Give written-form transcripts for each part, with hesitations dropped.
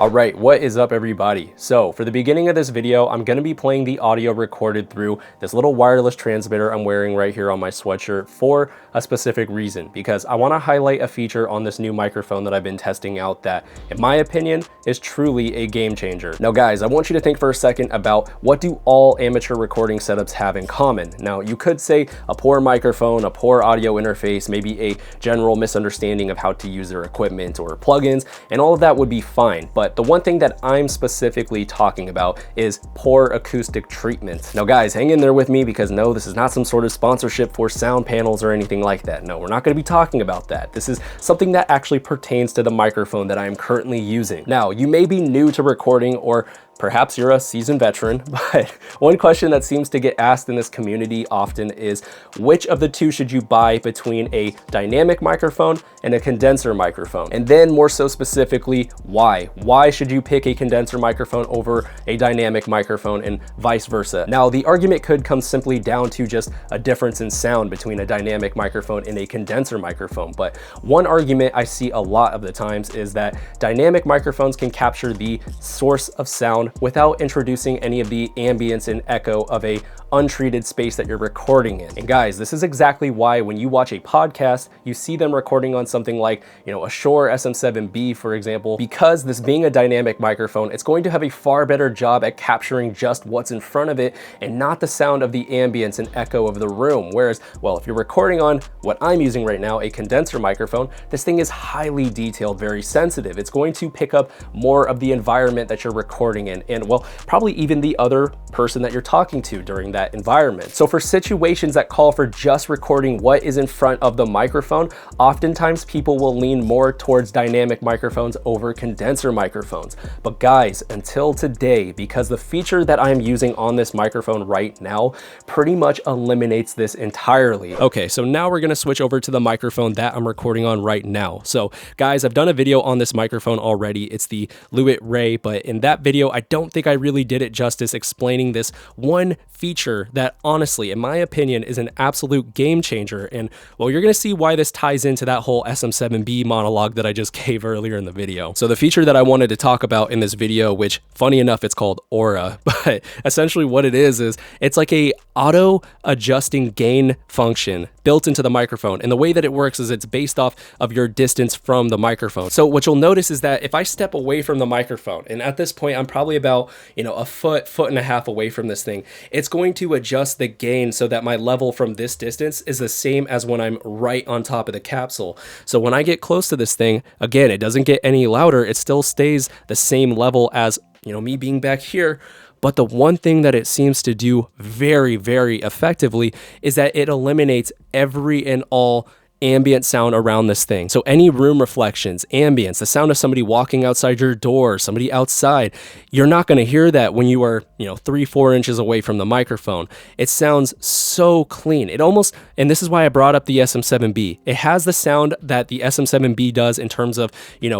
Alright, what is up everybody? So for the beginning of this video, I'm going to be playing the audio recorded through this little wireless transmitter I'm wearing right here on my sweatshirt for a specific reason, because I want to highlight a feature on this new microphone that I've been testing out that, in my opinion, is truly a game changer. Now guys, I want you to think for a second about what do all amateur recording setups have in common. Now you could say a poor microphone, a poor audio interface, maybe a general misunderstanding of how to use their equipment or plugins, and all of that would be fine. But the one thing that I'm specifically talking about is poor acoustic treatment. Now guys, hang in there with me, because no, this is not some sort of sponsorship for sound panels or anything like that. No, we're not going to be talking about that. This is something that actually pertains to the microphone that I am currently using. Now, you may be new to recording, or perhaps you're a seasoned veteran, but one question that seems to get asked in this community often is, which of the two should you buy between a dynamic microphone and a condenser microphone? And then more so specifically, why? Why should you pick a condenser microphone over a dynamic microphone and vice versa? Now, the argument could come simply down to just a difference in sound between a dynamic microphone and a condenser microphone. But one argument I see a lot of the times is that dynamic microphones can capture the source of sound without introducing any of the ambience and echo of a untreated space that you're recording in. And guys, this is exactly why when you watch a podcast, you see them recording on something like, a Shure SM7B, for example, because this being a dynamic microphone, it's going to have a far better job at capturing just what's in front of it and not the sound of the ambience and echo of the room. Whereas, well, if you're recording on what I'm using right now, a condenser microphone, this thing is highly detailed, very sensitive. It's going to pick up more of the environment that you're recording in, and well, probably even the other person that you're talking to during that environment. So for situations that call for just recording what is in front of the microphone, oftentimes people will lean more towards dynamic microphones over condenser microphones. But guys, until today, because the feature that I'm using on this microphone right now pretty much eliminates this entirely. Okay, so now we're gonna switch over to the microphone that I'm recording on right now. So guys, I've done a video on this microphone already. It's the Lewitt Ray, but in that video, I don't think I really did it justice explaining this one feature that honestly, in my opinion, is an absolute game changer. And well, you're gonna see why this ties into that whole SM7B monologue that I just gave earlier in the video. So the feature that I wanted to talk about in this video, which funny enough, it's called Aura, but essentially what it is it's like a auto adjusting gain function built into the microphone. And the way that it works is it's based off of your distance from the microphone. So what you'll notice is that if I step away from the microphone, and at this point I'm probably about a foot and a half away from this thing, it's going to adjust the gain so that my level from this distance is the same as when I'm right on top of the capsule. So when I get close to this thing, again, it doesn't get any louder. It still stays the same level as me being back here. But the one thing that it seems to do very, very effectively is that it eliminates every and all ambient sound around this thing. So any room reflections, ambience, the sound of somebody walking outside your door, somebody outside, you're not going to hear that when you are, 3-4 inches away from the microphone. It sounds so clean. It almost, and this is why I brought up the SM7B. It has the sound that the SM7B does in terms of,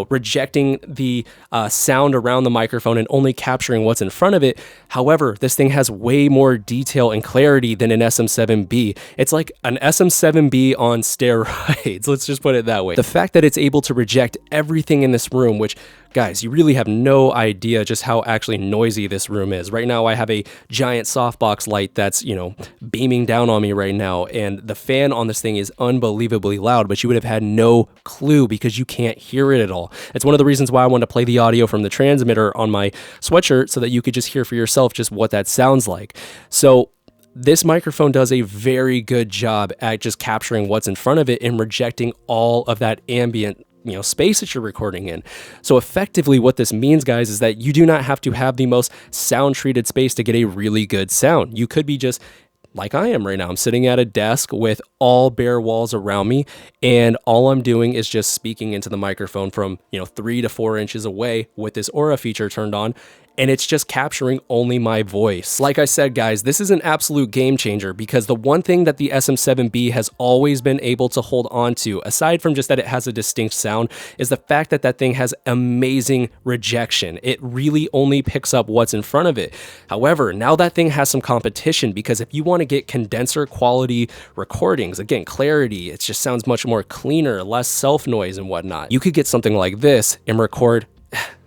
rejecting the sound around the microphone and only capturing what's in front of it. However, this thing has way more detail and clarity than an SM7B. It's like an SM7B on steroids. Let's just put it that way. The fact that it's able to reject everything in this room, which guys, you really have no idea just how actually noisy this room is. Right now I have a giant softbox light that's, beaming down on me right now, and the fan on this thing is unbelievably loud, but you would have had no clue because you can't hear it at all. It's one of the reasons why I wanted to play the audio from the transmitter on my sweatshirt so that you could just hear for yourself just what that sounds like. So this microphone does a very good job at just capturing what's in front of it and rejecting all of that ambient space that you're recording in. So effectively what this means, guys, is that you do not have to have the most sound treated space to get a really good sound. You could be just like I am right now. I'm sitting at a desk with all bare walls around me, and all I'm doing is just speaking into the microphone from 3 to 4 inches away with this Aura feature turned on, and it's just capturing only my voice. Like I said, guys, this is an absolute game changer, because the one thing that the SM7B has always been able to hold on to, aside from just that it has a distinct sound, is the fact that that thing has amazing rejection. It really only picks up what's in front of it. However, now that thing has some competition, because if you want to get condenser quality recordings, again, clarity, it just sounds much more cleaner, less self noise and whatnot. You could get something like this and record.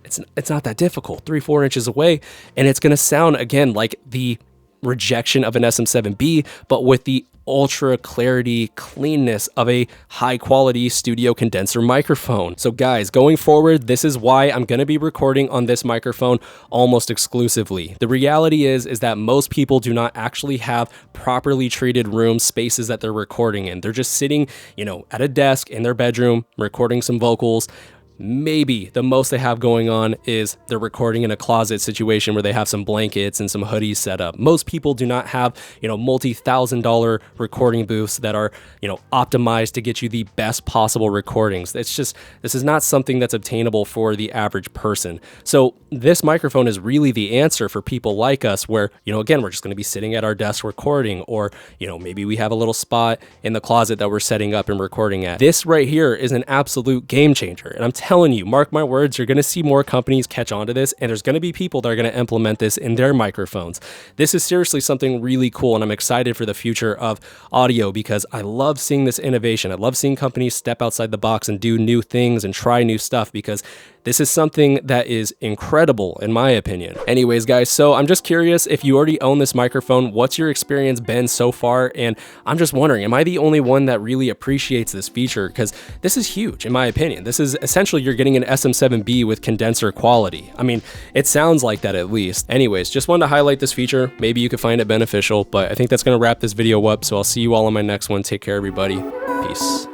It it's not that difficult. 3-4 inches away, and it's gonna sound again like the rejection of an SM7B, but with the ultra clarity cleanness of a high quality studio condenser microphone. So guys, going forward, this is why I'm going to be recording on this microphone almost exclusively. The reality is that most people do not actually have properly treated room spaces that they're recording in. They're just sitting, you know, at a desk in their bedroom, recording some vocals. Maybe the most they have going on is they're recording in a closet situation where they have some blankets and some hoodies set up. Most people do not have, you know, multi-$1,000 recording booths that are, you know, optimized to get you the best possible recordings. It's just, this is not something that's obtainable for the average person. So this microphone is really the answer for people like us where, you know, again, we're just going to be sitting at our desk recording, or, you know, maybe we have a little spot in the closet that we're setting up and recording at. This right here is an absolute game changer. And I'm telling you, mark my words, you're going to see more companies catch on to this, and there's going to be people that are going to implement this in their microphones. This is seriously something really cool, and I'm excited for the future of audio because I love seeing this innovation. I love seeing companies step outside the box and do new things and try new stuff, because this is something that is incredible in my opinion. Anyways, guys, so I'm just curious if you already own this microphone, what's your experience been so far? And I'm just wondering, am I the only one that really appreciates this feature? Because this is huge in my opinion. This is essentially, you're getting an SM7B with condenser quality. I mean, it sounds like that at least. Anyways, just wanted to highlight this feature. Maybe you could find it beneficial, but I think that's going to wrap this video up. So I'll see you all on my next one. Take care, everybody. Peace.